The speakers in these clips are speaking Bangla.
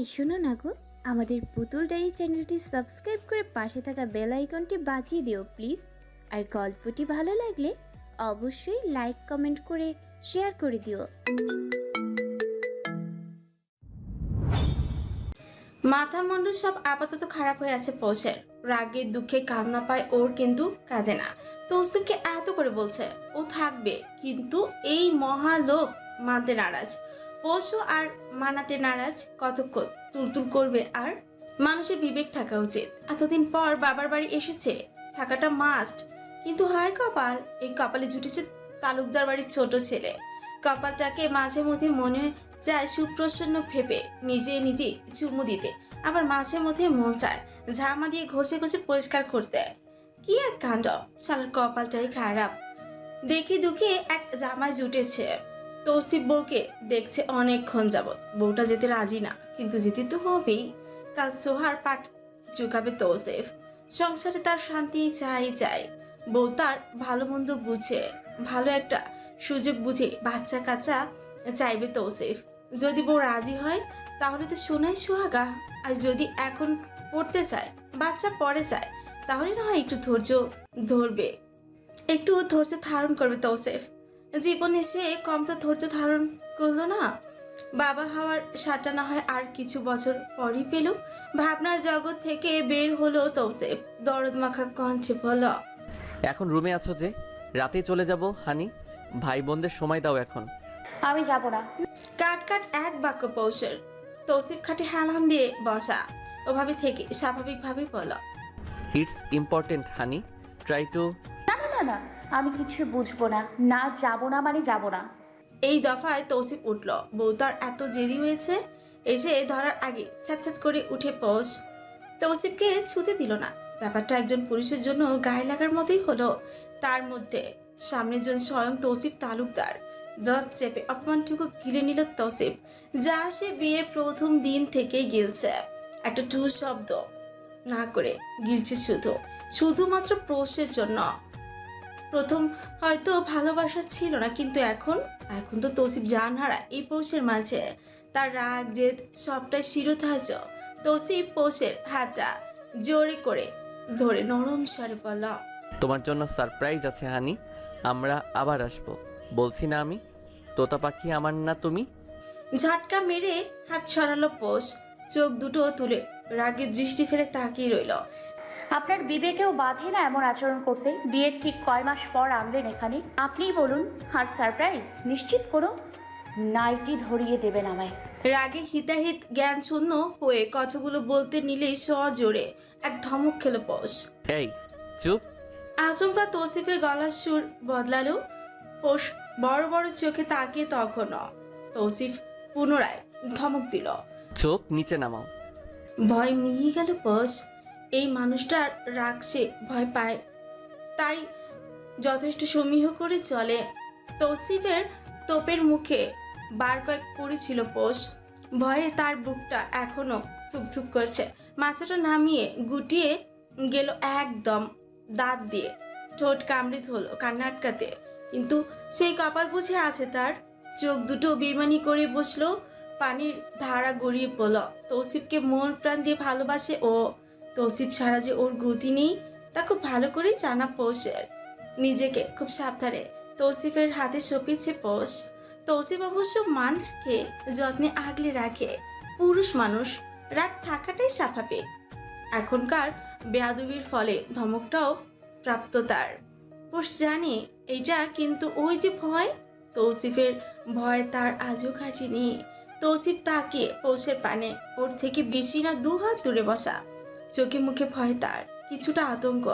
এই শোনো না গো, আমাদের পুতুল ডায়েরি চ্যানেলটি সাবস্ক্রাইব করে পাশে থাকা বেল আইকনটি বাজিয়ে দিও প্লিজ। আর গল্পটি ভালো লাগলে অবশ্যই লাইক কমেন্ট করে শেয়ার করে দিও। মাথা মুন্ডু সব আপাতত খারাপ হয়ে আছে পৌষের। রাগে দুঃখে কান্না পায় ওর, কিন্তু কাঁদে না। তৌসিফকে এত করে বলছে ও থাকবে, কিন্তু এই মহালোক মানতে নারাজ। পৌষও আর মানাতে নারাজ। কতক্ষণ তুলতুল করবে? আর মানুষের বিবেক থাকা উচিত। এতদিন পর বাবার বাড়ি এসেছে, থাকাটা মাস্ট। কিন্তু হায় কপাল, এই কপালে জুটেছে তালুকদার বাড়ির ছোট ছেলে। কপালটাকে মাঝে মধ্যে মনে চায় সুপ্রসন্ন ভেবে নিজে নিজে চুমু দিতে, আবার মাঝে মধ্যে মন চায় ঝামা দিয়ে ঘষে ঘষে পরিষ্কার করতে। কি এক কাণ্ড! শালার কপালটাই খারাপ। দেখি দুঃখে এক জামাই জুটেছে। তৌসিফ বউকে দেখছে অনেকক্ষণ যাবত। বউটা যেতে রাজি না, কিন্তু যেতে তো হবেই। কাল সোহার পাঠ চুকাবে তৌসিফ। সংসারে তার শান্তি চাই। বউ তার ভালো মন্দ বুঝে, ভালো একটা সুযোগ বুঝে বাচ্চা কাচ্চা চাইবে তৌসিফ। যদি বউ রাজি হয় তাহলে তো সোনাই সুহাগা। আর যদি এখন পড়তে চায়, বাচ্চা পরে চায়, তাহলে না হয় একটু ধৈর্য ধরবে, একটু ধৈর্য ধারণ করবে তৌসিফ। জীবনে সে কম তো ধৈর্য ধারণ করলো না। বাবা হওয়ার সাটা না হয় আর কিছু বছর পরই পেল। ভাবনার জগৎ থেকে বের হলো তৌসিফ। দরদ মাখা কণ্ঠে বলল, এখন রুমে আছো যে? রাতেই চলে যাব হানি। ভাই বোনদের সময় দাও এখন। আমি যাব না। কাট কাট এক বাক্য পৌষের। তৌসিফ খাটে হেলান দিয়ে বসা, ওভাবে থেকে স্বাভাবিকভাবেই বলল, it's important honey, try to. না না না না, আমি কিছু বুঝবো না। না যাব না মানে যাব না। এই দফায় তৌসিফ উঠল। বউ তার এত জেদি হয়েছে, এসে ধরার আগে ছ্যাঁত করে উঠে পৌষ। তৌসিফকে ছুতে দিল না। ব্যাপারটা একজন পুরুষের জন্য গায়ে লাগার মতোই হলো। তার মধ্যে সামনের জন স্বয়ং তৌসিফ তালুকদার। দাঁত চেপে অপমানটুকু গিলে নিল তৌসিফ, যা সে বিয়ের প্রথম দিন থেকেই গিলছে। একটা টু শব্দ না করে গিলছে শুধুমাত্র পৌষের জন্য। প্রথম হয়তো ভালোবাসা ছিল না, কিন্তু এখন এখন তো তৌসিফ জান হারা এই পৌষের মাঝে। তার রাগ জেদ সবটাই শিরোধার্য। তৌসিফ পৌষের হাতটা জোরে করে ধরে নরম স্বরে বলল, তোমার জন্য সারপ্রাইজ আছে হানি। আমরা আবার আসবো, বলছি না আমি? তোতা পাখি আমার না তুমি? ঝাটকা মেরে হাত সরালো পৌষ। চোখ দুটো তুলে রাগে দৃষ্টি ফেলে তাকিয়ে রইল। আপনার বিবেকেও বাধে না এমন আচরণ করতে? বিয়ের ঠিক কয় মাস পর আনলেন এখানে, আপনিই বলুন। আর সারপ্রাইজ নিশ্চিত কোনো নাইটি ধরিয়ে দেবেন আমায়। রাগে হিতাহিত জ্ঞান শূন্য হয়ে কথাগুলো বলতে নিলেই সজোরে এক ধমক খেল পৌষ। এই চুপ! আচমকা তৌসিফের গলার সুর বদলালো। পোষ বড় বড় চোখে তাকিয়ে তখনও। তৌসিফ পুনরায় ধমক দিল। চোখ নিচে নামাও। ভয় মিলিয়ে গেল পোষ। এই মানুষটার রাগ সে ভয় পায়, তাই যথেষ্ট সমীহ করে চলে। তৌসিফের তোপের মুখে বার কয়েক পড়েছিল পোষ। ভয়ে তার বুকটা এখনো ধুকধুক করছে। মাথাটা নামিয়ে গুটিয়ে গেল একদম। দাঁত দিয়ে ঠোঁট কামড়ে ধরল কান্না আটকাতে, কিন্তু সেই কপাল বুঝে আছে তার। চোখ দুটো বেমানি করে বসলো। পানির ধারা গড়িয়ে পড়ল। তৌসিফকে মন প্রাণ দিয়ে ভালোবাসে ও। তৌসিফ ছাড়া যে ওর গতি নেই তা খুব ভালো করেই জানা পৌষের। নিজেকে খুব সাবধানে তৌসিফের হাতে সঁপিয়েছে পৌষ। তৌসিফ অবশ্য মান রাখে, যত্নে আগলে রাখে। পুরুষ মানুষ, রাগ থাকাটাই স্বাভাবিক। এখনকার বেয়াদবির ফলে ধমকটাও প্রাপ্ত তার। পোষ জানে এইটা, কিন্তু ওই যে ভয়, তৌসিফের ভয় তার আজও কাটেনি। তৌসিফ তাকিয়ে পৌষের পানে, ওর থেকে বেশি না 2 হাত দূরে বসা। চোখে মুখে ভয়, তার কিছুটা আতঙ্ক।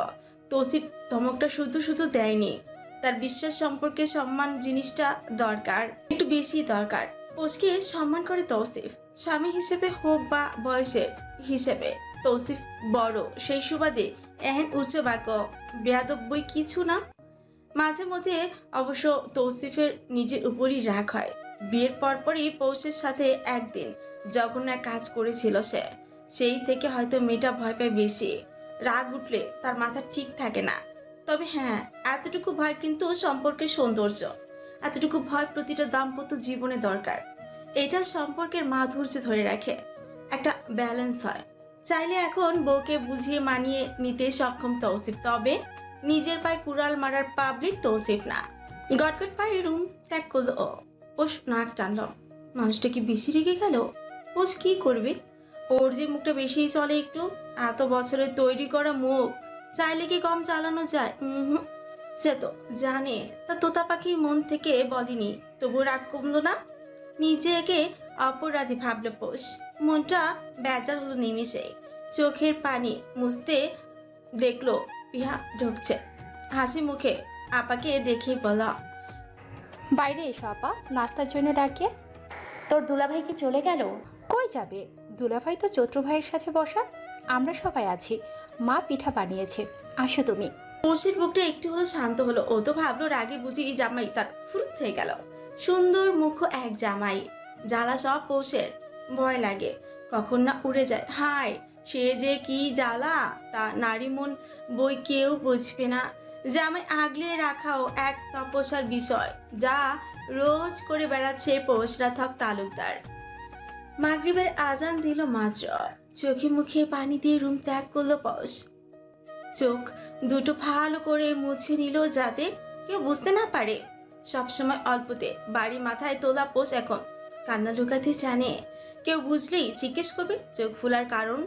তৌসিফ ধমকটা শুধু শুধু দেয়নি, তার বিশ্বাস সম্পর্কে সম্মান জিনিসটা দরকার, একটু বেশি দরকার। পোষকে সম্মান করে তৌসিফ, স্বামী হিসেবে হোক বা বয়সের হিসেবে। তৌসিফ বড়, সেই সুবাদে এহেন উচ্চ বাক্য বেয়াদব বই কিছু না। মাঝে মধ্যে অবশ্য তৌসিফের নিজের উপরই রাগ হয়। বিয়ের পরপরই পৌষের সাথে একদিন জঘন্য এক কাজ করেছিল সে। সেই থেকে হয়তো মেয়েটা ভয় পায় বেশি। রাগ উঠলে তার মাথা ঠিক থাকে না। তবে হ্যাঁ, এতটুকু ভয় কিন্তু সম্পর্কের সৌন্দর্য। এতটুকু ভয় প্রতিটা দাম্পত্য জীবনে দরকার। এটা সম্পর্কের মাধুর্য ধরে রাখে। একটা ব্যালেন্স হয়। চাইলে এখন বউকে বুঝিয়ে মানিয়ে নিতে সক্ষম তৌসিফ, তবে নিজের পায়ে কুড়াল মারার পাবলিক তৌসিফ না। গটগট পায়ে রুম ত্যাগ করলো ও। পোষ নাক টানল। মানুষটা কি বেশি রেগে গেল? পোষ কি করবে? ওর যে মুখটা বেশিই চলে একটু। এত বছরের তৈরি করা মুখ চাইলে কি কম চালানো যায়? সে তো জানে, তা তোতা পাখি মন থেকে বলেনি, তবু রাগ কমলো না। নিজেকে অপরাধী ভাবলো পোষ। মনটা বেজার হলো নিমিষে। চোখের পানি মুছতে দেখলো পিহা ঢুকছে। হাসি মুখে আপাকে দেখে বলা, বাইরে এসো আপা, নাস্তার জন্য ডাকে। তোর দুলাভাই কি চলে গেল? কই যাবে? দুলাভাই তো চৈত্র ভাইয়ের সাথে বসা। আমরা সবাই আছি, মা পিঠা বানিয়েছে, আসো তুমি। পোষের বুকটা একটু হলো শান্ত হলো। ও তো ভাবলো রাগে বুঝি এই জামাই তার ফুরুত হয়ে গেল। সুন্দর মুখ এক জামাই, জ্বালা সব পোষের। ভয় লাগে কখন না উড়ে যায়। হায়, সে যে কি জ্বালা তা নারী মন বই কেউ বুঝবে না। জামাই আগলে রাখাও এক তপস্যার বিষয়, যা রোজ করে বেড়াচ্ছে পোষরাথক তালুকদার। মাগরিবের আজান দিল মাত্র, চোখে মুখে পানি দিয়ে রুম ত্যাগ করলো পোষ। চোখ দুটো ভালো করে মুছে নিল যাতে কেউ বুঝতে না পারে। সবসময় অল্পতে বাড়ি মাথায় তোলা পোষ এখন কান্না লুকাতে জানে। কেউ বুঝলেই জিজ্ঞেস করবে চোখ ফুলার কারণ।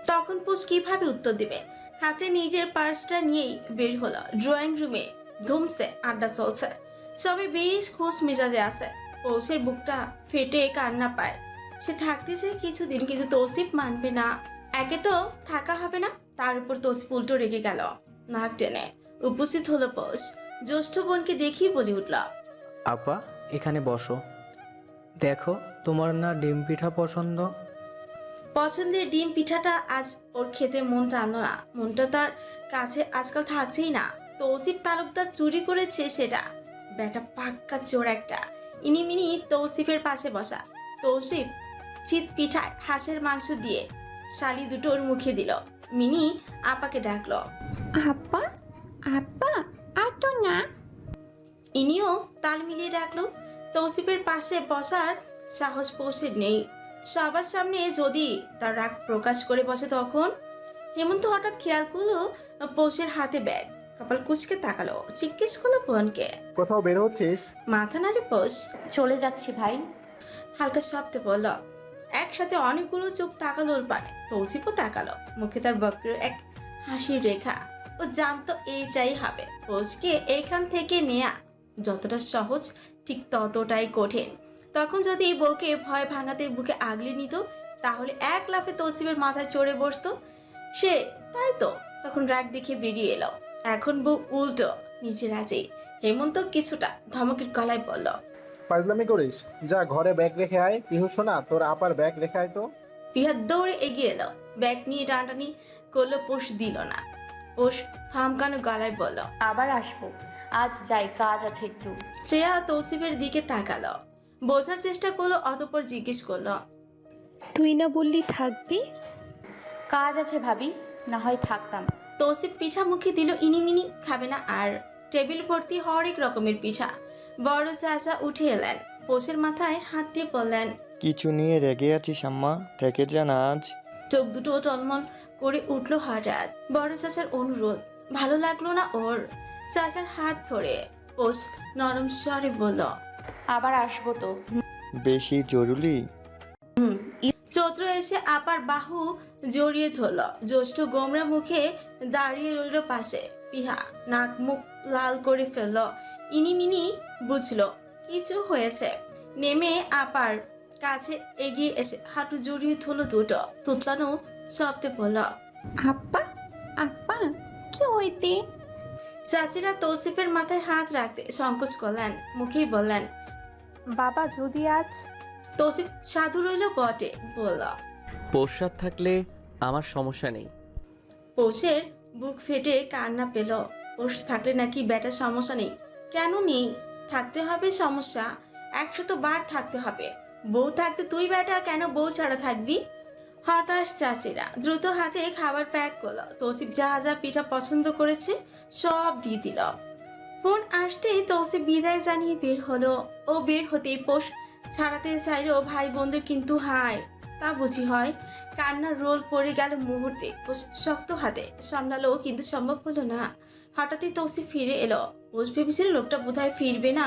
তখন পোষ কিভাবে উত্তর দেবে? হাতে নিজের পার্সটা নিয়েই বের হলো। ড্রয়িং রুমে ধুমসে আড্ডা চলছে, সবে বেশ খোশ মেজাজে আছে। পৌষের বুকটা ফেটে কান্না পায়। সে থাকতে চায় কিছুদিন, কিন্তু তৌসিফ মানবে না। একে তো থাকা হবে না, তার উপর তৌসিফ উল্টো রেগে গেল। নাক টেনে উপস্থিত হলো পোষ। জ্যেষ্ঠ বোনকে দেখেই বলে উঠল, আপা এখানে বসো। দেখো তোমার না ডিম পিঠা পছন্দ। পছন্দের ডিম পিঠাটা আজ ওর খেতে মন টানলো না। মনটা তার কাছে আজকাল থাকছেই না। তৌসিফ তালুকদার চুরি করেছে সেটা। বেটা পাক্কা চোর একটা। ইনিমিনি তৌসিফের পাশে বসা। তৌসিফ চিত পিঠায় হাঁসের মাংস দিয়ে শালি দুটোর মুখে দিল। মিনি আপাকে ডাকলো, আপা আপা আতো না। ইনিও তাল মিলিয়ে ডাকলো। তৌসিফের পাশে বসার সাহস পৌষের নেই। সবার সামনে যদি তার রাগ প্রকাশ করে বসে তখন। হেমন্ত হঠাৎ খেয়াল করলো পৌষের হাতে ব্যাগ। কপাল কুচকে তাকালো, জিজ্ঞেস করলো বোনকে, কোথাও বের হচ্ছিস? মাথা নাড়ে পৌষ। চলে যাচ্ছি ভাই। হালকা শব্দে বলল। একসাথে অনেকগুলো চোখ তাকালো ওর পানে। তৌসিফও তাকালো, মুখে তার বক্র এক হাসির রেখা। ও জানতো এইটাই হবে। পৌষকে এইখান থেকে নেয়া যতটা সহজ ঠিক ততটাই কঠিন। তখন যদি বউকে ভয় ভাঙাতে বুকে আগলে নিত, তাহলে এক লাফে তৌসিফের মাথায় চড়ে বসতো সে। তাই তো তখন রাগ দেখে বেরিয়ে এলো। এখন বউ উল্টো নিচে রাজে। হেমন্ত কিছুটা ধমকের গলায় বলল, ফাজলামি করিস? যা ঘরে ব্যাগ রেখে আয়। পিহু শোনা, তোর আপার ব্যাগ রেখে আয় তো। পিহাত দৌড়ে এগিয়ে এলো। ব্যাগ নিয়ে টানাটানি করলো, পোষ দিল না। পোষ থামকানো গলায় বলল, আবার আসবো, আজ যাই, কাজ আছে একটু। শ্রেয়া তৌসিফের দিকে তাকালো, বোঝার চেষ্টা করলো, অতঃপর জিজ্ঞেস করলো, তুই না বললি থাকবি? কাজ আছে ভাবি, না হয় থাকতাম। তৌসিফ পিঠা মুখে দিল। ইনিমিনি খাবে না আর। টেবিল ভর্তি হরেক রকমের পিঠা। বড় চাচা উঠে এলেন, পোষের মাথায় হাত দিয়ে বললেন, কিছু নিয়ে রেগে আছিস আম্মা? থেকে যান আজ। চোখ দুটো টলমল করে উঠল হঠাৎ। বড় চাচার অনুরোধ ভালো লাগলো না ওর। চাচার হাত ধরে পোষ নরম স্বরে বলল, আবার আসবো তো। বেশি জরুরি? চৈত্র এসে আপার বাহু জড়িয়ে ধরল। জ্যৈষ্ঠ গোমরা মুখে দাঁড়িয়ে রইল পাশে। পিহা নাক মুখ লাল করে ফেলল। ইনিমিনি বুঝলো কিছু হয়েছে। নেমে আপার কাছে এগিয়ে এসে হাঁটু জড়িয়ে ধরল দুটো। তুতলানো শব্দে বলল, আপা আপা কি হইতে? চাচিরা তৌসিফের মাথায় হাত রাখতে সংকোচ করলেন, মুখেই বললেন, বাবা যদি আজ। তৌসিফ সাধু রইল বটে, বলল। পোশাক থাকলে আমার সমস্যা নেই। পৌষের বুক ফেটে কান্না পেল। পোষ থাকলে নাকি বেটার সমস্যা নেই? কেন নেই? থাকতে হবে সমস্যা। 100 বার থাকতে হবে। বউ থাকতে তুই বেটা কেন বউ ছাড়া থাকবি? হতাশ চাচিরা দ্রুত হাতে খাবার প্যাক করলো। তৌসিফ যা যা পিঠা পছন্দ করেছে সব দিয়ে দিল। ফোন আসতেই তৌসিফ বিদায় জানিয়ে বের হলো। ও বের হতেই পোষ ছাড়াতে চাইলো ভাই বোনদের, কিন্তু হায় তা বুঝি হয়? কান্নার রোল পড়ে গেল মুহূর্তে। শক্ত হাতে সামলালো, কিন্তু সম্ভব হলো না। হঠাৎই তৌসিফ ফিরে এলো। পোষ ভেবেছিল লোকটা বোধহয় ফিরবে না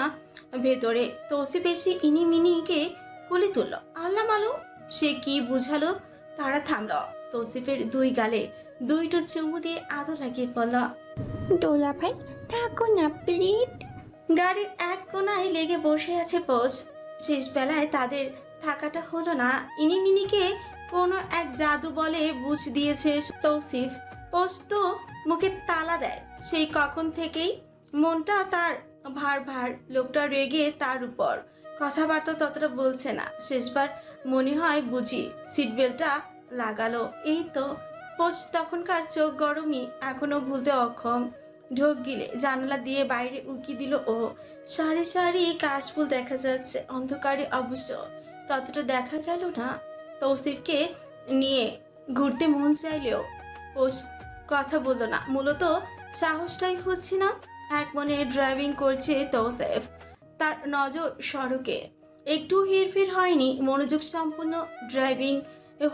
ভেতরে। তৌসিফ এসে ইনিমিনিকে কোলে তুলল। আল্লাহ মালুম সে কি বুঝালো। তারা থামল। তৌসিফের দুই গালে দুইটো চুমু দিয়ে আদর লাগিয়ে পড়ল। দোলা ভাই থাকো না প্লিজ। গাড়ির এক কোনায় লেগে বসে আছে পোষ। শেষ বেলায় তাদের থাকাটা হলো না। ইনিমিনিকে কোনো এক জাদু বলে বুঝ দিয়েছে তৌসিফ। পোষ তো মুখে তালা দেয় সেই কখন থেকেই। মনটা তার ভার ভার। লোকটা রেগে তার উপর। কথাবার্তা ততটা বলছে না। শেষবার মনে হয় বুঝি সিট বেল্টটা লাগালো। এই তো। পোষ তখনকার চোখ গরমই এখনো ভুলতে অক্ষম। ঢোক গিলে জানালা দিয়ে বাইরে উকি দিল ও। সারি সারি কাশফুল দেখা যাচ্ছে অন্ধকারে। অবশ্য ততটা দেখা গেল না। তৌসিফকে নিয়ে ঘুরতে মন চাইলেও পোষ কথা বলল না। মূলত সাহসটাই হচ্ছে না। এক মনে ড্রাইভিং করছে তৌসিফ। তার নজর সড়কে একটু হেরফের হয়নি। মনোযোগ সম্পূর্ণ ড্রাইভিং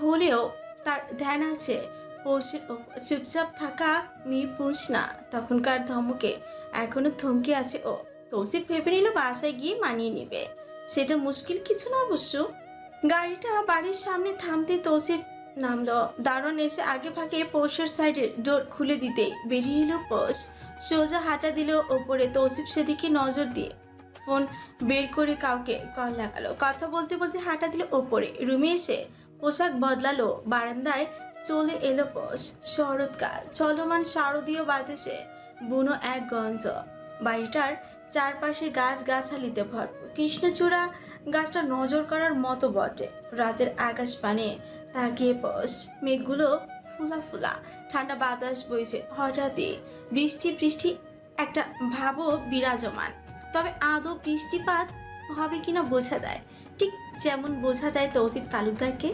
হলেও তার ধ্যান আছে পোষের ওপর। চুপচাপ থাকা মেয়ে পোষ না। তখনকার ধমকে এখনো থমকে আছে ও। তৌসিফ ভেবে নিল বাসায় গিয়ে মানিয়ে নেবে। সেটা মুশকিল কিছু না অবশ্য। গাড়িটা বাড়ির সামনে থামতে তৌসিফ নামলো। দারুণ এসে আগে ভাগে পোষের সাইডের ডোর খুলে দিতেই বেরিয়ে এলো পোষ। সোজা হাঁটা দিল ওপরে। তৌসিফ সেদিকে নজর দিয়ে ফোন বের করে কাউকে কল লাগালো। কথা বলতে বলতে হাঁটা দিল ওপরে। রুমে এসে পোশাক বদলালো। বারান্দায় চলে এলো পোষ। শরৎকাল, চলমান শারদীয় বাতাসে বুনো এক গন্ধ। বাড়িটার চারপাশে গাছ গাছালিতে ভরপুর। কৃষ্ণচূড়া গাছটা নজর করার মতো বটে। রাতের আকাশ পানে তাকিয়ে পোষ। মেঘগুলো ফুলা ফুলা, ঠান্ডা বাতাস বইছে। হঠাৎই বৃষ্টি বৃষ্টি একটা ভাবও বিরাজমান। তবে আদৌ বৃষ্টিপাত হবে কিনা বোঝা দেয়, ঠিক যেমন বোঝা দেয় তৌসিফ তালুকদারকে।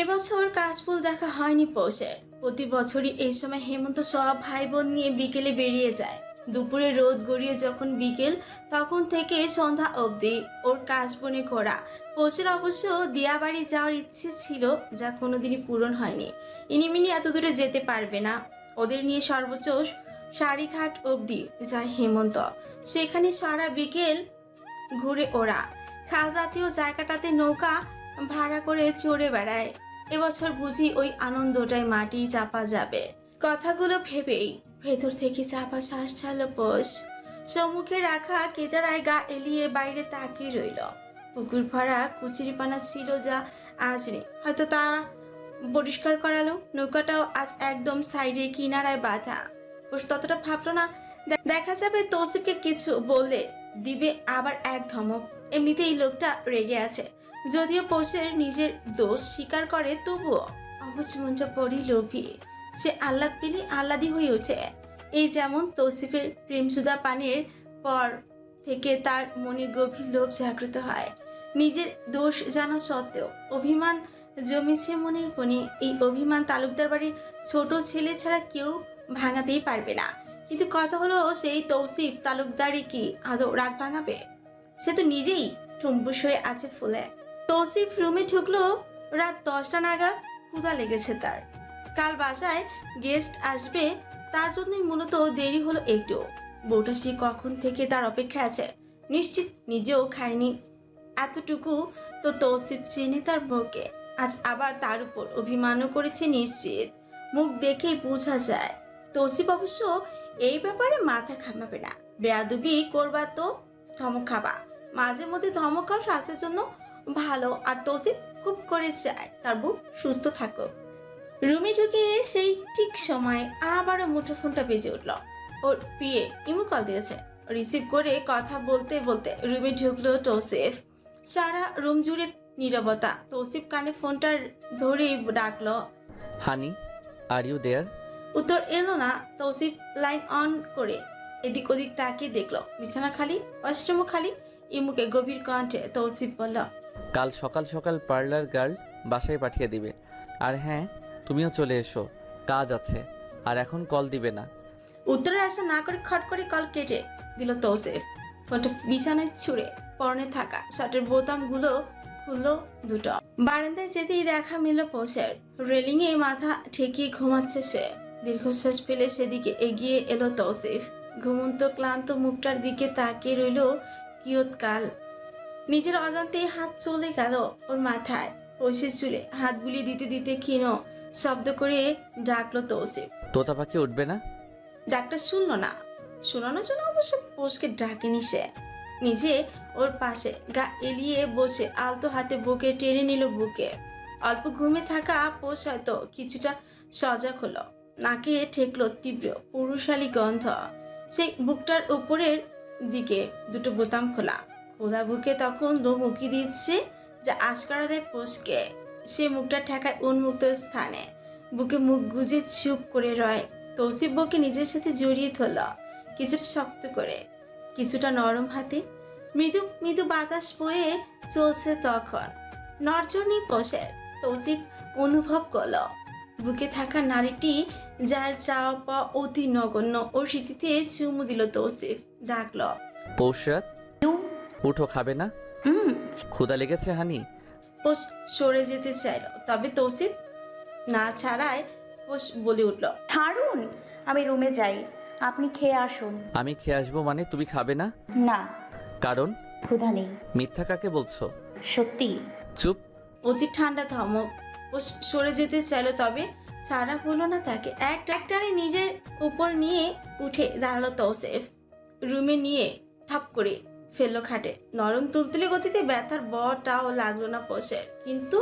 এবছর কাশফুল দেখা হয়নি পৌষের। প্রতি বছরই এই সময় হেমন্ত সব ভাই বোন নিয়ে বিকেলে বেরিয়ে যায়। দুপুরে রোদ গড়িয়ে যখন বিকেল, তখন থেকে সন্ধ্যা অবধি ওর কাশবনে ঘোরা। পৌষের অবশ্য দিয়াবাড়ি যাওয়ার ইচ্ছে ছিল, যা কোনোদিনই পূরণ হয়নি। ইনিমিনি এত দূরে যেতে পারবে না। ওদের নিয়ে সর্বোচ্চ সারিঘাট অবধি যায় হেমন্ত। সেখানে সারা বিকেল ঘুরে ওরা। খাল জাতীয় জায়গাটাতে নৌকা ভাড়া করে চড়ে বেড়ায়। এবছর বুঝি ওই আনন্দটাই মাটি চাপা যাবে। কথাগুলো ভেবেই ভেতর থেকে চাপা শ্বাস ছাড়ল পোষ। সম্মুখে রাখা কেদারায় গা এলিয়ে বাইরে তাকিয়ে রইল। পুকুর ভরা কুচিরিপানা ছিল, যা আজ নেই। হয়তো তা পরিষ্কার করালো। নৌকাটাও আজ একদম সাইডে কিনারায় বাঁধা। পোষ ততটা ভাবলো না। দেখা যাবে তৌসিফকে কিছু বললে দিবে আবার এক ধমক। এমনিতেই লোকটা রেগে আছে। যদিও পোষের নিজের দোষ স্বীকার করে, তবুও অবশ্য মনটা পড়ি লোভী। সে আহ্লাদ পেলে আহ্লাদি হয়ে ওঠে। এই যেমন তৌসিফের প্রেমসুদা পানের পর থেকে তার মনে গভীর লোভ জাগ্রত হয়। নিজের দোষ জানা সত্ত্বেও অভিমান জমেছে মনের কোণে। এই অভিমান তালুকদার বাড়ির ছোট ছেলে ছাড়া কেউ ভাঙাতেই পারবে না। কিন্তু কথা হলো, সেই তৌসিফ তালুকদারই কি আদৌ রাগ ভাঙাবে? সে তো নিজেই টুম্বুস হয়ে আছে ফুলে। তৌসিফ রুমে ঢুকলো রাত 10টা নাগাদ। ক্ষুধা লেগেছে তার। কাল বাসায় গেস্ট আসবে, তার জন্যই মূলত দেরি হলো একটু। বউটা সে কখন থেকে তার অপেক্ষায় আছে। নিশ্চিত নিজেও খায়নি। এতটুকু তো তৌসিফ চেনে তার বউকে। আজ আবার তার উপর অভিমানও করেছে নিশ্চিত। মুখ দেখেই বোঝা যায়। তৌসিফ অবশ্য এই ব্যাপারে মাথা ঘামাবে না। বেয়াদবি করবা তো ধমক খাবা। মাঝে মধ্যে ধমক খাও স্বাস্থ্যের জন্য ভালো। আর তৌসিফ খুব করে চায় তার বউ সুস্থ থাকুক। রুমে ঢুকে সেই ঠিক সময় আবারও মুঠোফোনটা বেজে উঠল। ওর পিয়ে ইমু কল দিয়েছে। রিসিভ করে কথা বলতে বলতে রুমে ঢুকলো তৌসিফ। সারা রুম জুড়ে নীরবতা। তৌসিফ কানে ফোনটা ধরেই ডাকলো, হানি, আর ইউ দেয়ার? উত্তর এলো না। তৌসিফ লাইন অন করে এদিক ওদিক তাকিয়ে দেখলো বিছানা খালি, ওয়াশরুমও খালি। ইমুকে গভীর কণ্ঠে তৌসিফ বলল, কাল সকাল সকাল পার্লার গার্ল বাসায় পাঠিয়ে দিবে। আর হ্যাঁ, তুমিও চলে এসো, কাজ আছে। আর এখন কল দিবে না। উত্তরের আশা না করে খট করে কল কেটে দিল তৌসিফ। ফোনটা বিছানায় ছুঁড়ে পরনে থাকা শার্টের বোতামগুলো খুললো দুটো। বারান্দায় যেতেই দেখা মিলল পোষের। রেলিংয়ে মাথা ঠেকিয়ে ঘুমাচ্ছে সে। দীর্ঘশ্বাস ফেলে সেদিকে এগিয়ে এলো তৌসিফ। ঘুমন্ত ক্লান্ত মুখটার দিকে তাকিয়ে রইল কিয়ৎকাল। নিজের অজান্তেই হাত চলে গেল ওর মাথায়। পৌষের চুলে হাত বুলিয়ে দিতে দিতে ক্ষীণ শব্দ করে ডাকলো তৌসিফ। তোতা পাখি উঠবে না? ডাকটা শুনলো না। শোনানোর জন্য অবশ্য পোষকে ডাকেনি সে। নিজে ওর পাশে গা এলিয়ে বসে আলতো হাতে বুকে টেনে নিল বুকে। অল্প ঘুমে থাকা পোষ হয়তো কিছুটা সজাগ হলো। নাকে ঠেকলো তীব্র পুরুষালী গন্ধ। সেই বুকটার উপরের দিকে দুটো বোতাম খোলা। খোলা বুকে তখন দম উকি দিচ্ছে, যা আশকারা দেয় পোষকে। সে মুখটা ঠেকায় উন্মুক্ত স্থানে। বুকে মুখ গুজে চুপ করে রয়। তৌসিফ বউকে নিজের সাথে জড়িয়ে ধরল, কিছুটা শক্ত করে, কিছুটা নরম হাতে। মৃদু মৃদু বাতাস বয়ে চলছে তখন। নরজনী পোষের। তৌসিফ অনুভব করল বুকে থাকা নারীটি, যার চাওয়া পাওয়া অতি নগণ্য। ওর স্মৃতিতে চুমু দিল তৌসিফ। ডাকল, পৌষরাত উঠো, খাবে না? হুম। ক্ষুধা লেগেছে হানি? পোষ সরে যেতে চাইল, তবে তৌসিফ না ছাড়ায় পোষ বলে উঠল, ছাড়ুন, আমি রুমে যাই, আপনি খেয়ে আসুন। আমি খেয়ে আসবো মানে তুমি খাবে না? না, কারণ? ক্ষুধা নেই। মিথ্যা কাকে বলছো? সত্যি। চুপ। অতি ঠান্ডা ধমক। পোষ সরে যেতে চাইল, তবে ছাড়া হলো না তাকে। এক টানে নিজের উপর নিয়ে উঠে দাঁড়ালো তৌসিফ। রুমে নিয়ে থাপ করে ফেললো খাটে। নরম তুলতুলে গতিতে ব্যথার বটাও লাগলো না পোষের। কিন্তু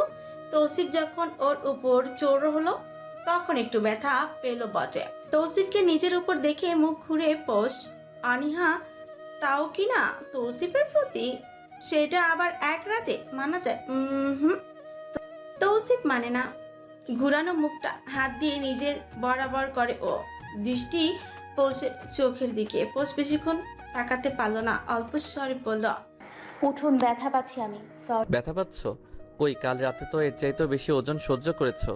তৌসিফ যখন ওর উপর চোর হলো, তখন একটু ব্যথা পেল বটে। তৌসিফকে নিজের উপর দেখে মুখ ঘুরে পোষ অনীহা, তাও কি না তৌসিফের প্রতি। সেটা আবার এক রাতে মানা যায়? তৌসিফ মানে না। ঘুরানো মুখটা হাত দিয়ে নিজের বরাবর করে ও। দৃষ্টি পোষের চোখের দিকে। পোষ বেশিক্ষণ তাকাতে পারলো না। অল্প স্বরে বলল, উঠুন, ব্যথা পাচ্ছি আমি। সরি। ব্যথা পাচ্ছ? ওই কাল রাতে তো এর চাইতেও বেশি ওজন সহ্য করেছো।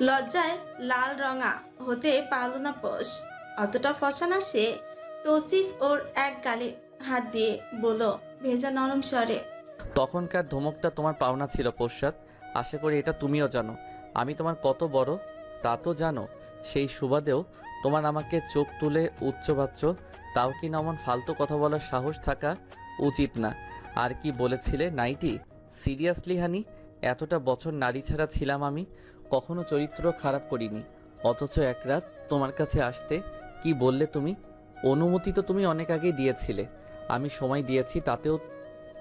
লজ্জায় লাল রঙা হতে পারল না পোষ। অতটা ফসা না সে। তৌসিফ ওর এক গালে হাত দিয়ে বলল ভেজা নরম স্বরে, তখনকার ধমকটা তোমার পাওনা ছিল পশ্চাৎ। আশা করি এটা তুমিও জানো। আমি তোমার কত বড় তা তো জানো। সেই সুবাদেও তোমার আমাকে চোখ তুলে উচ্চবাচ্য, তাও কি না এমন ফালতু কথা বলার সাহস থাকা উচিত না। আর কি বলেছিলে নাইটি? সিরিয়াসলি হানি, এতটা বছর নারী ছাড়া ছিলাম আমি, কখনো চরিত্র খারাপ করিনি। অথচ এক রাত তোমার কাছে আসতে কি বললে তুমি? অনুমতি তো তুমি অনেক আগেই দিয়েছিলে। আমি সময় দিয়েছি, তাতেও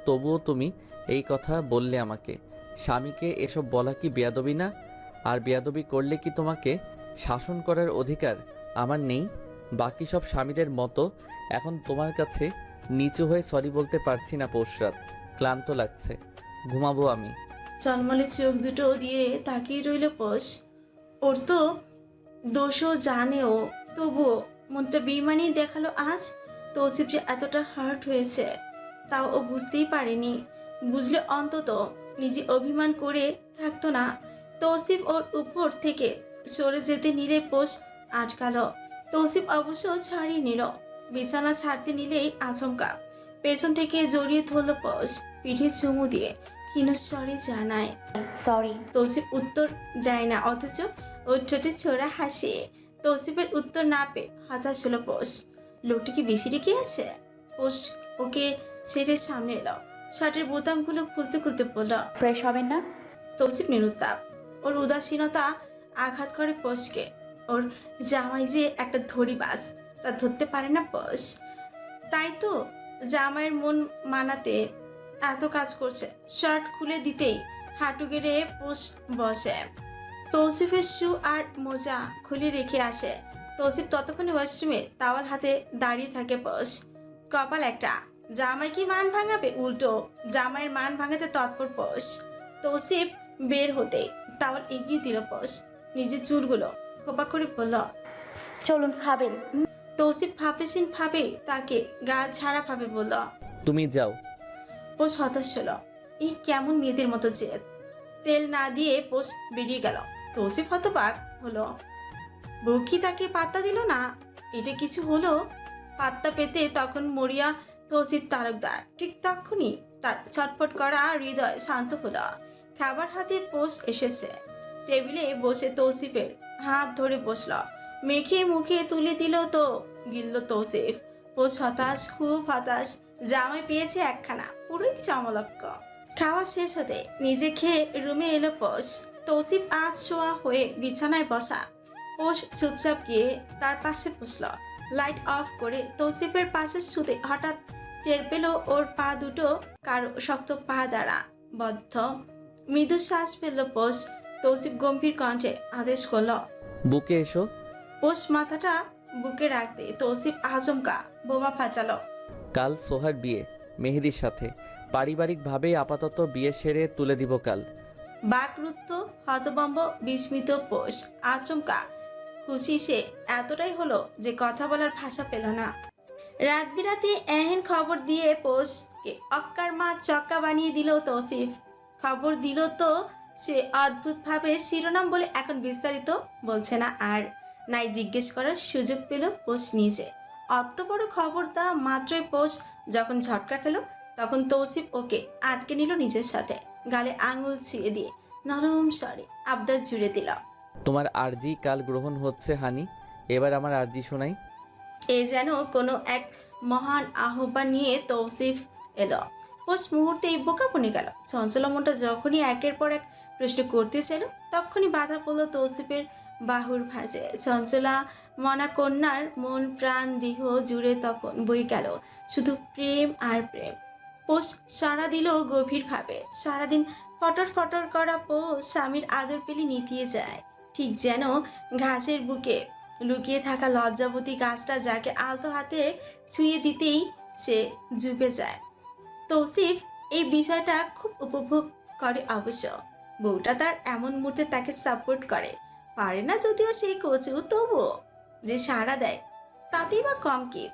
তবুও তুমি এই কথা বললে আমাকে। স্বামীকে এসব বলা কি বেয়াদবি না? আর বেয়াদবি করলে কি তোমাকে শাসন করার অধিকার আমার নেই? বাকি সব স্বামীদের মতো এখন তোমার কাছে নিচু হয়ে সরি বলতে পারছি না পৌষরাত। ক্লান্ত লাগছে, ঘুমাবো আমি। চলমলে চোখ দুটো দিয়ে তাকিয়ে রইল পোষ। ওর তো দোষও জানেও, তবুও মনটা বেইমানি দেখালো আজ। তৌসিফ যে এতটা হার্ট হয়েছে তাও ও বুঝতেই পারেনি। বুঝলে অন্তত নিজে অভিমান করে থাকতো না। তৌসিফ ওর উপর থেকে সরে যেতে নিলে পোষ আটকালো। তৌসিফ অবশ্য ছাড়িয়ে নিল। বিছানা ছাড়তে নিলেই আচমকা পেছন থেকে জড়িয়ে ধরল পোষ। পিঠে চুমু দিয়ে ক্ষীণস্বরে জানায়, সরি। তৌসিফ উত্তর দেয় না, অথচ ওর ঠোঁটে ছোড়া হাসি। তৌসিফের উত্তর না পেয়ে হতাশ হলো পোষ। লোকটা কি বেশি রেখে আছে? পোষ ওকে ছেড়ে সামনে এলো। শার্টের বোতামগুলো খুলতে খুলতে বলল, ফ্রেশ হবেন না? তৌসিফ নিরুত্তাপ। ওর উদাসীনতা আঘাত করে পোষকে। ওর জামাই যে একটা ধরিবাজ, তা ধরতে পারে না পোষ। তাই তো জামাইয়ের মন মানাতে এত কাজ করছে। শার্ট খুলে দিতেই হাঁটু গেড়ে পোষ বসে। তৌসিফের শু আর মোজা খুলে রেখে আসে। তৌসিফ ততক্ষণে ওয়াশরুমে তাওয়াল হাতে দাঁড়িয়ে থাকে পোষ। কপাল একটা, জামাই কি মান ভাঙাবে? উল্টো জামাইয়ের মান ভাঙাতে তৎপর পোষ। তৌসিফ বের হতে তাওয়াল এগিয়ে দিল পোষ। নিজের চুলগুলো খোপা করে বলল, চলুন, খাবেন? তৌসিফ ভাবলেছেন ভাবে তাকে গা ছাড়া ভাবে বলল, তুমি যাও। পোষ হতাশ হলো। এই কেমন মেয়েদের মতো জেদ। তেল না দিয়ে পোষ বেরিয়ে গেল। তৌসিফ হতবাক হলো। বউ কি তাকে পাত্তা দিল না? এটা কিছু হলো? পাত্তা পেতে তখন মরিয়া তৌসিফ তালুকদার। ঠিক তখনই তার ছটফট করা হৃদয় শান্ত হলো। খাবার হাতে পোষ এসেছে। টেবিলে বসে তৌসিফের হাত ধরে বসল। মেখে মুখে তুলে দিল তো গিলল তৌসিফ। পোষ হতাশ, খুব হতাশ। জামাই পেয়েছে একখানা, পুরোই চমলক্ক। খাওয়া শেষ হতে নিজে খেয়ে রুমে এলো পোষ। তৌসিফ আজ শোয়া হয়ে বিছানায় বসা। পোষ চুপচাপ গিয়ে তার পাশে বসল। লাইট অফ করে তৌসিফের পাশে শুতে হঠাৎ টের পেল ওর পা দুটো কারো শক্ত পা দ্বারা বদ্ধ। মৃদু শ্বাস ফেলল পোষ। তৌসিফ গম্ভীর কণ্ঠে আদেশ করল, বুকে এসো। পোষ মাথাটা বুকে রাখতে তৌসিফ আচমকা বোমা ফাটালো। কাল সোহার বিয়ে মেহেদির সাথে। পারিবারিকভাবেই আপাতত বিয়ে সেরে তুলে দিব কাল। বাকরুদ্ধ, হতবম্ব, বিস্মিত পোষ। আচমকা খুশি সে এতটাই হলো যে কথা বলার ভাষা পেল না। রাত বিরাতে এহেন খবর দিয়ে পোষকে অক্কার মা চক্কা বানিয়ে দিল তৌসিফ। খবর দিল তো সে অদ্ভুতভাবে শিরোনাম বলে এখন বিস্তারিত বলছে না আর। নাই জিজ্ঞেস করার সুযোগ পেল পোষ নিজে। অত বড় খবর দেওয়া মাত্রই পোষ যখন ঝটকা খেল, তখন তৌসিফ ওকে আটকে নিল নিজের সাথে। গালে আঙুল ছুঁয়ে দিয়ে নরম স্বরে আবদার জুড়ে দিল, তোমার আরজি কাল গ্রহণ হচ্ছে হানি। এবার আমার আরজি শোনাই। এ যেন কোনো এক মহান আহ্বান নিয়ে তৌসিফ এলো। পোষ মুহূর্তেই বোকা বনে গেল। চঞ্চলা মনটা যখনই একের পর এক প্রশ্ন করতে চাইল, তখনই বাধা পড়ল তৌসিফের বাহুর ভাঁজে। চঞ্চলা মনা কন্যার মন প্রাণ দেহ জুড়ে তখন বই গেল শুধু প্রেম আর প্রেম। পোষ সাড়া দিল গভীরভাবে। সারাদিন ফটর ফটর করা পোষ স্বামীর আদর পেলে নিতিয়ে যায়, ঠিক যেন ঘাসের বুকে লুকিয়ে থাকা লজ্জাবতী গাছটা যাকে আলতো হাতে ছুঁয়ে দিতেই সে জুপে যায়। তৌসিফ এই বিষয়টা খুব উপভোগ করে অবশ্য। বউটা তার এমন মুহূর্তে তাকে সাপোর্ট করে, পারে না যদিও সেই কচু, তবুও যে সাড়া দেয় তাতেই বা কম কি।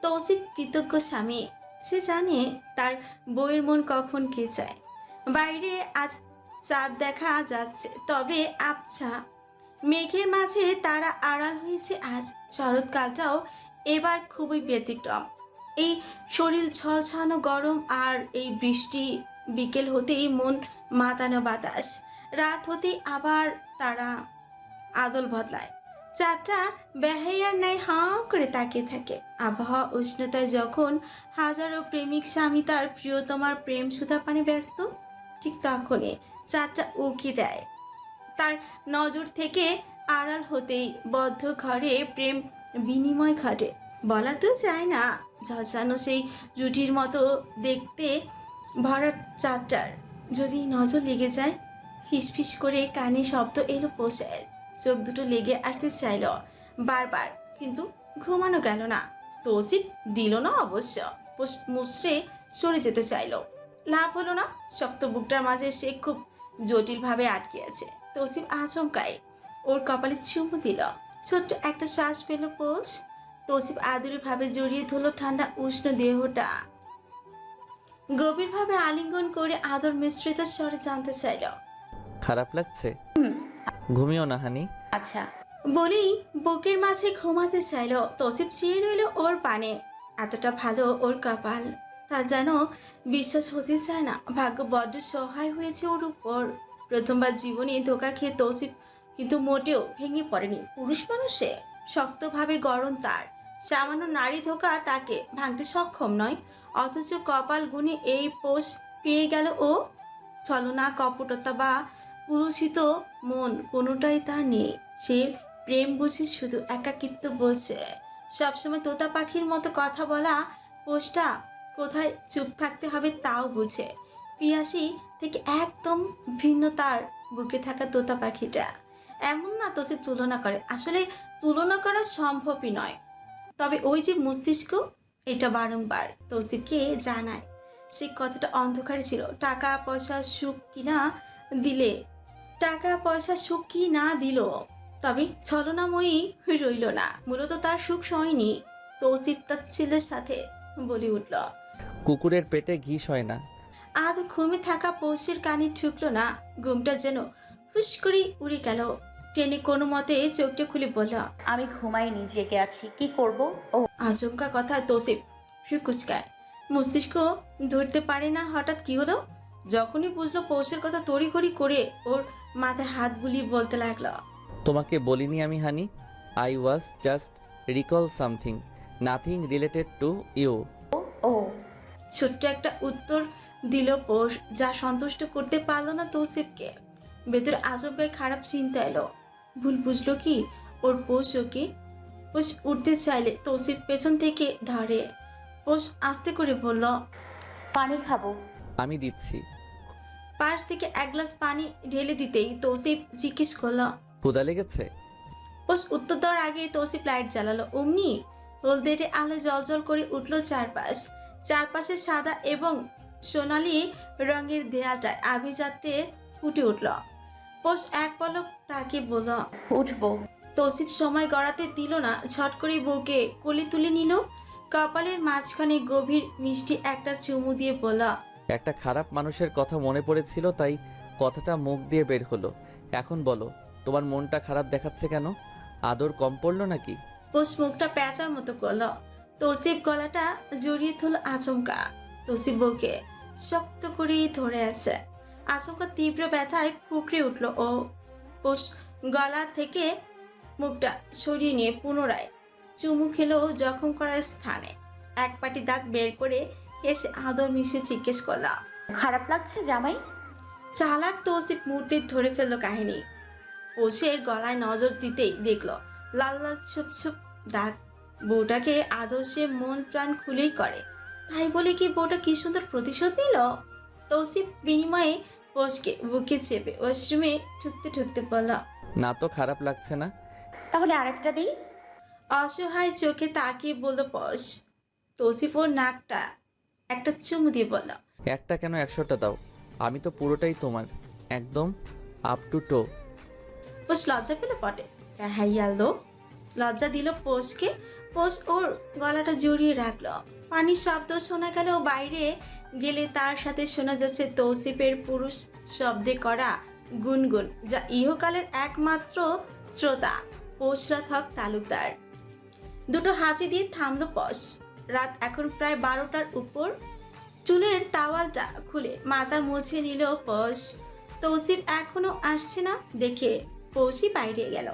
তৌসিফ কৃতজ্ঞ স্বামী। সে জানে তার বউয়ের মন কখন কে চায়। বাইরে আজ চাঁদ দেখা যাচ্ছে, তবে আবছা মেঘের মাঝে তারা আড়াল হয়েছে আজ। শরৎকালটাও এবার খুবই ব্যতিক্রম। এই শরীর ঝলসানো গরম আর এই বৃষ্টি, বিকেল হতেই মন মাতানো বাতাস, রাত হতেই আবার তারা আদল বদলায়। চারটা বেহাইয়ার ন্যায় হাঁ করে তাকিয়ে থাকে। আবহাওয়া উষ্ণতায় যখন হাজারো প্রেমিক স্বামী তার প্রিয়তমার প্রেম সুধা পানে ব্যস্ত, ঠিক তখনই চারটা উকি দেয় তার নজর থেকে। আড়াল হতেই বদ্ধ ঘরে প্রেম বিনিময় ঘটে। বলা তো যায় না, ঝলসানো সেই রুটির মতো দেখতে ভরা চারটার যদি নজর লেগে যায়। ফিসফিস করে কানে শব্দ এলো পোষের। চোখ দুটো লেগে আসতে চাইল বারবার, কিন্তু ঘুমানো গেল না। তৌসিফ দিল না অবশ্য। পোষ মুচড়ে সরে যেতে চাইল, লাভ হলো না। শক্ত বুকটার মাঝে সে খুব জটিলভাবে আটকে আছে। তৌসিফ আচমকাই ওর কপালে চুমু দিল। ছোট্ট একটা শ্বাস পেল পোষ। তৌসিফ আদুরিভাবে জড়িয়ে ধরল ঠান্ডা উষ্ণ দেহটা। গভীরভাবে আলিঙ্গন করে আদর মিশ্রিত স্বরে জানতে চাইল, খারাপ লাগছে? ঘুমিও না হানি। আচ্ছা। বলেই বুকের মাঝে ঘুমাতে চাইল। তৌসিফ চেয়ে রইল ওর পানে। এতটা ভালো ওর কপাল, তা যেন বিশ্বাস হতে চায় না। ভাগ্য বড্ড সহায় হয়েছে ওর উপর। প্রথমবার জীবনে ধোকা খেয়ে তৌসিফ কিন্তু মোটেও ভেঙে পড়েনি। পুরুষ মানুষে শক্তভাবে গরম তার। সামান্য নারী ধোকা তাকে ভাঙতে সক্ষম নয়, অথচ কপাল গুণে এই পোষ পেয়ে গেল ও। ছলনা, কপটতা বা পুলসিত মন কোনোটাই তার নেই। সে প্রেম বুঝে শুধু একাকিত্ব বলছে। সবসময় তোতা পাখির মতো কথা বলা পোষটা কোথায় চুপ থাকতে হবে তাও বুঝে। পিয়াসী থেকে একদম ভিন্ন তার বুকে থাকা তোতা পাখিটা। এমন না তৌসিফ তুলনা করে, আসলে তুলনা করা সম্ভবই নয়। তবে ওই যে মস্তিষ্ক, এটা বারংবার তৌসিফকে জানায় সে কতটা অন্ধকারে ছিল। টাকা পয়সা সুখ কি না দিল, তবে ছলনাময়ী রইল না। মূলত তার সুখ হয়নি। তৌসিফ তার ছেলের সাথে বলে উঠল, কুকুরের পেটে ঘি হয় না। আজ ঘুমে থাকা পৌষের কানে ঠুকল না। ঘুমটা যেন ফুস করে উড়ে গেল। টেনে কোনো মতে চোখটা খুলে বলল, আমি ঘুমাইনি, জেগে আছি। কি করব? ও আচমকা কথা তৌসিফ ফ্রি কুচকায়। মস্তিষ্ক ধরতে পারে না হঠাৎ কি হলো। যখনই বুঝলো পৌষের কথা তড়িঘড়ি করে ওর মাথায় হাত বুলিয়ে বলতে লাগলো, তোমাকে বলিনি আমি honey, I was just recall something, nothing related to you. ও ছোট্ট একটা উত্তর দিল পৌষ, যা সন্তুষ্ট করতে পারলো না তৌসিফকে। ভেতরে আজব গায়ে খারাপ চিন্তা এলো। ভুল বুঝলো কি ওর পৌষ ওকে? পৌষ উঠতে চাইলে তৌসিফ পেছন থেকে ধরে। পৌষ আস্তে করে বলল, পানি খাবো। আমি দিচ্ছি। পাশ থেকে এক গ্লাস পানি ঢেলে দিতেই তৌসিফ জিজ্ঞেস করলো, ক্ষুধা লেগেছে? পোষ উত্তর দেওয়ার আগে তৌসিফ লাইট জ্বালালো। অমনি হলদেটে আলো জলজল করে উঠল চারপাশে সাদা এবং সোনালি রঙের দেয়ালটায় আভিজাত্যে ফুটে উঠল। পোষ এক পলক তাকে বলল, উঠবো। তৌসিফ সময় গড়াতে দিল না, ঝট করে বউকে কোলে তুলে নিল। কপালের মাঝখানে গভীর মিষ্টি একটা চুমু দিয়ে বলল, একটা খারাপ মানুষের কথা মনে পড়েছিল, তাই কথাটা মুখ দিয়ে বের হলো। এখন বলো, তোমার মনটা খারাপ দেখাচ্ছে কেন? আদর কম পড়লো নাকি? পোষ মুখটা প্যাঁচার মতো করল। তৌসিফ গলাটা জড়িয়ে ধরল আচমকা। তৌসিফ বউকে শক্ত করেই ধরে আছে। আচমকা তীব্র ব্যথায় কুকড়ে উঠল ও। পোষ গলা থেকে মুখটা সরিয়ে নিয়ে পুনরায় চুমু খেলো জখম করার স্থানে। এক পাটি দাঁত বের করে হেসে আদর মিশে জিজ্ঞেস করলা, খারাপ লাগছে জামাই? চালাক তৌসিফ মুহূর্তে ধরে ফেললো কাহিনী। পোষের গলায় নজর দিতেই দেখলো লাল লাল ছুপ ছুপ দাগ। বউটাকে আদর্শে মন প্রাণ খুলেই করে, তাই বলে কি বউটা কি সুন্দর প্রতিশোধ নিল। তৌসিফ বিনিময়ে পোষকে বুকে চেপে ওয়াশরুমে ঠুকতে ঠুকতে বলল, না তো খারাপ লাগছে না। তাহলে আরেকটা দিই। অসহায় চোখে তাকিয়ে বলল পোষ। তৌসিফ ওর নাকটা একটা চুমু দিয়ে বলল, একটা কেন 100টা দাও, আমি তো পুরোটাই তোমার, একদম আপ টু টো। পোষ লজ্জা পেল পটে। হাইয়া লোক লজ্জা দিল পোষকে। পোষ ওর গলাটা জড়িয়ে রাখলো। পানির শব্দ শোনা গেল বাইরে গেলে তার সাথে শোনা যাচ্ছে তৌসিফের পুরুষ শব্দে করা গুনগুন, যা ইহকালের একমাত্র শ্রোতা পোষরাত হক তালুকদার। দুটো হাঁচি দিয়ে থামলো পোষ। রাত এখন প্রায় 12টার উপর। চুলের তাওয়ালটা খুলে মাথা মুছে নিল পোষ। তৌসিফ এখনো আসছে না দেখে পৌষি বাইরে গেল।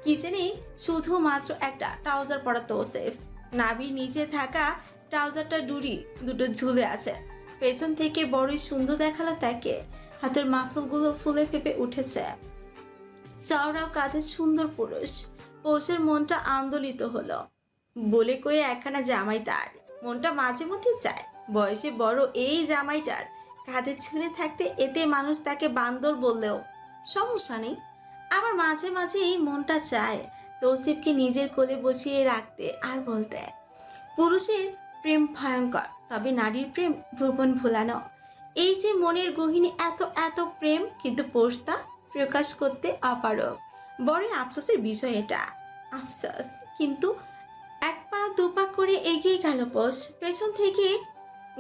কিচেনে শুধুমাত্র একটা ট্রাউজার পরা তৌসিফ। নাভির নিচে থাকা ট্রাউজারটা ডুরি দুটো ঝুলে আছে। পেছন থেকে বড়ই সুন্দর দেখালো তাকে। হাতের মাসলগুলো ফুলে ফেপে উঠেছে। চওড়াও কাঁধের সুন্দর পুরুষ। পৌষের মনটা আন্দোলিত হলো। বলে কয়ে একখানা জামাই তার। মনটা মাঝে মধ্যে চায় বয়সে বড় এই জামাইটার কাঁধে ছেলে থাকতে, এতে মানুষ তাকে বান্দর বললেও সমস্যা নেই। আবার মাঝে মাঝে এই মনটা চায় তৌসিফকে নিজের কোলে বসিয়ে রাখতে আর বলতে, পুরুষের প্রেম ভয়ঙ্কর, তবে নারীর প্রেম ভুবন ভোলানো। এই যে মনের গহিনী এত এত প্রেম, কিন্তু পোষ তা প্রকাশ করতে অপারগ। বড়ই আফসোসের বিষয় এটা। আফসোস, কিন্তু এক পা দুপা করে এগিয়ে গেল পোষ। পেছন থেকে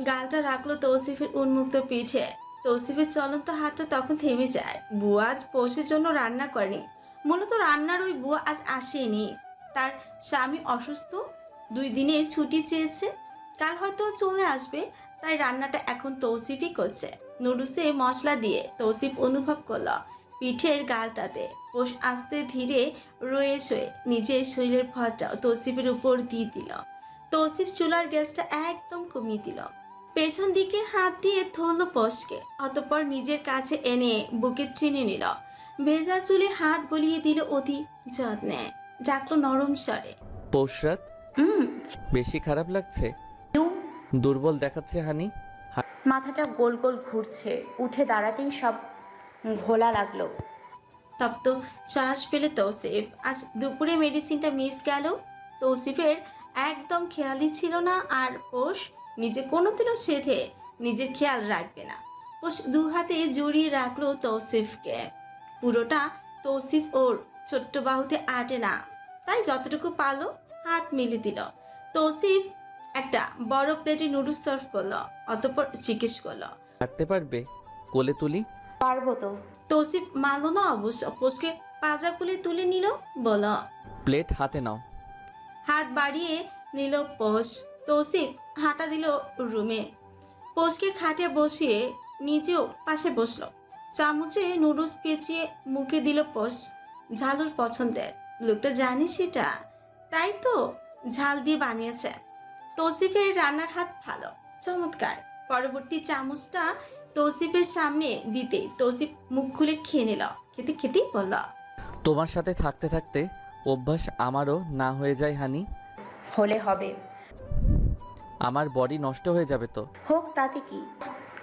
গালটা রাখলো তৌসিফের উন্মুক্ত পিঠে। তৌসিফের চলন্ত হাতটা তখন থেমে যায়। বুয়া আজ পোষের জন্য রান্না করেনি। মূলত রান্নার ওই বুয়া আজ আসেনি। তার স্বামী অসুস্থ, 2 দিনে ছুটি চেয়েছে। কাল হয়তো চলে আসবে, তাই রান্নাটা এখন তৌসিফই করছে। নুডলসে মশলা দিয়ে তৌসিফ অনুভব করলো পিঠের গালটাতে। পোষ আস্তে ধীরে রয়ে শয়ে নিজের শরীরের ভরটাও তৌসিফের উপর দিয়ে দিল। তৌসিফ চুলার গ্যাসটা একদম কমিয়ে দিল। পেছন দিকে হাত দিয়ে ধরল পোষকে, অতঃপর নিজের কাছে এনে বুকে চিনে নিল। ভেজা চুলে হাত গলিয়ে দিল অতি যত্নে। ডাকলো নরম স্বরে, পৌষরাত বেশি খারাপ লাগছে? দুর্বল দেখাচ্ছে হানি। মাথাটা গোল গোল ঘুরছে, উঠে দাঁড়াতেই সব ঘোলা লাগলো। তপ্ত শ্বাস পেলে তৌসিফ। আজ দুপুরে মেডিসিনটা মিস গেল। তৌসিফের একদম খেয়ালই ছিল না। আর পোষ নিজে কোনোদিনও সেধে নিজের খেয়াল রাখবে না। পোষ 2 হাতে জড়িয়ে রাখলো তৌসিফকে। পুরোটা তৌসিফ ওর ছোট্ট বাহুতে আটে না, তাই যতটুকু পারলো হাত মিলে দিল। তৌসিফ একটা বড় প্লেটে নুডলস সার্ভ করলো, অতঃপর জিজ্ঞেস করলো, হাঁটতে পারবে? কোলে তুলি? পারবো তো। তৌসিফ মানল না অবশ্য। পোষকে পাজা খুলে তুলে নিল, বলো প্লেট হাতে নাও। হাত বাড়িয়ে নিল পোষ। তৌসিফ হাঁটা দিল রুমে। পোষকে খাটে বসিয়ে নিজেও পাশে বসলো। চামচে নুডলস পেঁচিয়ে মুখে দিল পোষ। ঝালুর পছন্দের, লোকটা জানি সেটা, তাই তো ঝাল দিয়ে বানিয়েছে। তৌসিফের রান্নার হাত ভালো, চমৎকার। পরবর্তী চামচটা তৌসিফের সামনে দিতেই তৌসিফ মুখ খুলে খেয়ে নিল। খেতে খেতেই বলল, তোমার সাথে থাকতে থাকতে অভ্যাস আমারও না হয়ে যায় হানি। হলে হবে, আমার বডি নষ্ট হয়ে যাবে তো। হোক তাতে কি।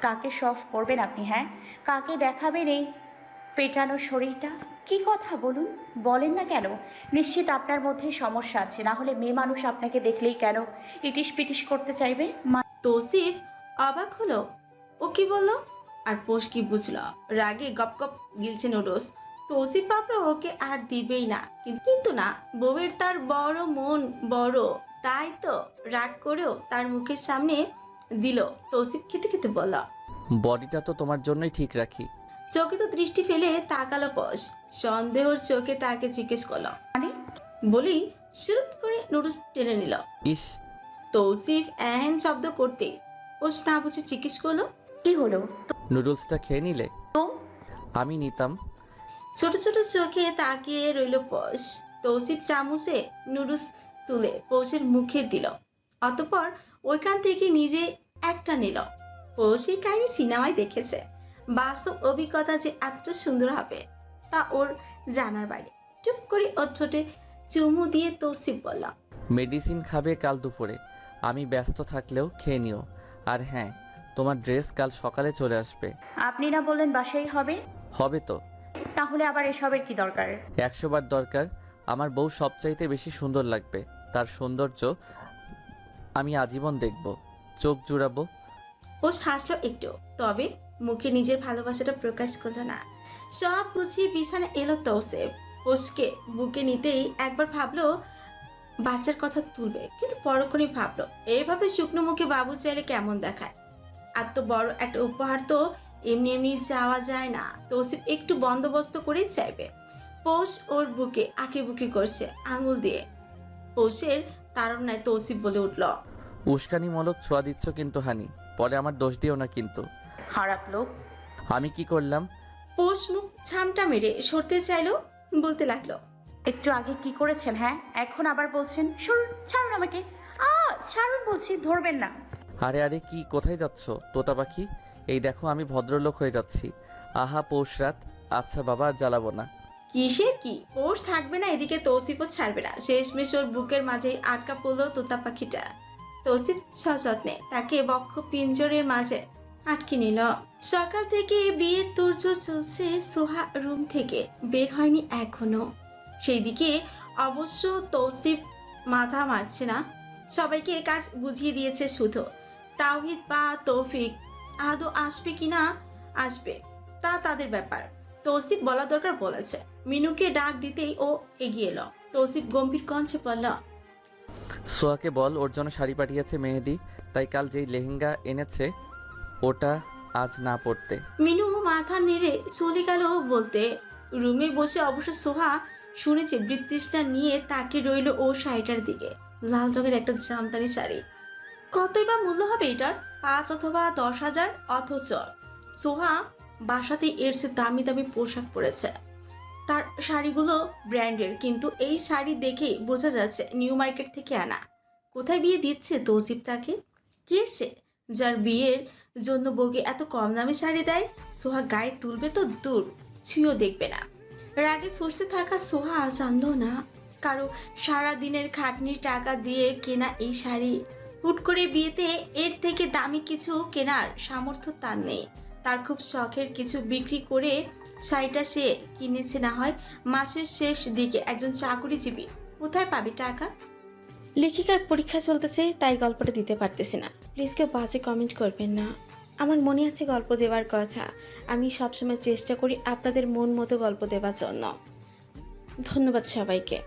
কাকে শফ করবেন আপনি? হ্যাঁ, কাকে দেখাবেন এই পেটানো শরীরটা? কি কথা বলুন, বলেন না কেন? নিশ্চিত আপনার মধ্যে সমস্যা আছে, না হলে মেয়ে মানুষ আপনাকে দেখলেই কেন ইটিস পিটিস করতে চাইবে? তৌসিফ অবাক হলো, ও কি বললো? আর পোষ কি বুঝলো? রাগে গপ গপ গিলছে নুডলস। তৌসিফ ভাবলো ওকে আর দিবেই না, কিন্তু না, বউয়ের তার বড় মন বড়, তাই তো রাগ করেও তার মুখের সামনে দিল। তৌসিফ খেতে খেতে বলল, বডিটা তো তোমার জন্যই ঠিক রাখি। চোখে তো দৃষ্টি ফেলে তাকালো পোষ। সন্দেহর চোখে তাকে জিজ্ঞেস করলো, মানে? বলেই শুরুত করে নুডলস টেনে নিল। ইস, তৌসিফ এহেন শব্দ করতে পোষ না বুঝে জিজ্ঞেস করলো, কি হলো? নুডলসটা খেয়ে নিলে? তো আমি নিতাম। ছোট ছোট চোখে তাকিয়ে রইল পোষ। তৌসিফ চামচে নুডলস তুলে পৌষের মুখে দিল, অতঃপর ওইখান থেকে নিজে একটা নিল। পৌষ এই কাহিনী সিনেমায় দেখেছে, বাস্তব অভিজ্ঞতা যে এতটা সুন্দর হবে তা ওর জানার বাইরে। চুপ করে ওর ঠোঁটে চুমু দিয়ে তৌসিফ বলল, মেডিসিন খাবে কাল দুপুরে, আমি ব্যস্ত থাকলেও খেয়ে নিও। আর হ্যাঁ, তোমার ড্রেস কাল সকালে চলে আসবে। আপনি না বললেন বাসাই হবে? হবে তো, তাহলে আবার এসবের কি দরকার? 100 বার দরকার। আমার বউ সবচাইতে বেশি সুন্দর লাগবে, তার সৌন্দর্য আমি আজীবন দেখব, চোখ জুড়াবো। পোষ হাসলো একটু, তবে মুখে নিজের ভালোবাসাটা প্রকাশ করলো না। সব গুছিয়ে বিছানা এলো তৌসিফ। পোষকে বুকে নিতেই একবার ভাবলো বাচ্চার কথা তুলবে, কিন্তু পরক্ষণই ভাবলো এইভাবে শুকনো মুখে বাবু চাইলে কেমন দেখায়। আর তো বড় একটা উপহার তো এমনি এমনি যাওয়া যায় না। তৌসিফ একটু বন্দোবস্ত করেই চাইবে। পোষ ওর বুকে আঁকিবুকি করছে আঙুল দিয়ে। পোষের তাড়নায় তৌসিফ বলে উঠল, উস্কানিমূলক ছোঁয়া দিচ্ছ কিন্তু হানি, পরে আমার দোষ দিও না কিন্তু। খারাপ লোক। আমি কি করলাম? পোষ মুখ ছামটা মেরে সরতে চাইলো, বলতে লাগলো, একটু আগে কি করেছেন? হ্যাঁ, এখন আবার বলছেন শুনুন, ছাড়ুন আমাকে। ছাড়ুন বলছি, ধরবেন না। আরে আরে, কি কোথায় যাচ্ছ তোতা পাখি? এই দেখো আমি ভদ্রলোক হয়ে যাচ্ছি। আহা পৌষ রাত। আচ্ছা বাবা, আর জ্বালাবো না। কিসের কি? পোষ থাকবে না, এদিকে তৌসিফও ছাড়বে না। শেষমেশ ওর বুকের মাঝে আটকা পড়লো তোতা পাখিটা। তৌসিফ সযত্নে তাকে বক্ষ পিঞ্জরের মাঝে আটকে নিল। সকাল থেকে বিয়ের তোড়জোড় চলছে, সোহা রুম থেকে বের হয়নি এখনো। সেই দিকে অবশ্য তৌসিফ মাথা মারছে না, সবাইকে কাজ বুঝিয়ে দিয়েছে শুধু। তাওহিদ বা তৌফিক আদৌ আসবে কিনা আসবে তা তাদের ব্যাপার। তৌসিফ বলা দরকার বলেছে। মিনুকে ডাক দিতেই ও এগিয়ে এলো। তৌসিফ গম্ভীর কণ্ঠে বলল, সোয়াকে বল ওর জন্য শাড়ি পাঠিয়েছে মেহেদি, তাই কাল যেই লেহেঙ্গা এনেছে ওটা আজ না পড়তে। মিনু মাথা নেড়ে চলে গেল বলতে। রুমে বসে অবশ্য সোহা শুনেছে বৃত্তিষ্ঠা নিয়ে তাকে রইল ও শাড়িটার দিকে। লাল রঙের একটা জামদানি শাড়ি, কতই বা মূল্য হবে এটার? 5 অথবা 10,000। অথচ সোহা বাসাতেই এর চেয়ে দামি দামি পোশাক পরেছে। তার শাড়িগুলো ব্র্যান্ডের, কিন্তু এই শাড়ি দেখেই বোঝা যাচ্ছে নিউ মার্কেট থেকে আনা। কোথায় বিয়ে দিচ্ছে তৌসিফ তাকে? কে সে যার বিয়ের জন্য বউকে এত কম দামে শাড়ি দেয়? সোহা গায়ে তুলবে তো দূর, ছুঁয়েও দেখবে না। রাগে ফুঁসতে থাকা সোহা জানলো না কারো সারা দিনের খাটনির টাকা দিয়ে কেনা এই শাড়ি। হুট করে বিয়েতে এর থেকে দামি কিছু কেনার সামর্থ্য তার নেই। তার খুব শখের কিছু বিক্রি করে শাড়িটা সে কিনেছে, না হয় মাসের শেষ দিকে। একজন চাকুরিজীবী কোথায় পাবে টাকা? লেখিকার পরীক্ষা চলতেছে, তাই গল্পটা দিতে পারতেছি না। প্লিজ কেউ বাজে কমেন্ট করবেন না। আমার মনে আছে গল্প দেওয়ার কথা। আমি সবসময় চেষ্টা করি আপনাদের মন মতো গল্প দেওয়ার জন্য। ধন্যবাদ সবাইকে।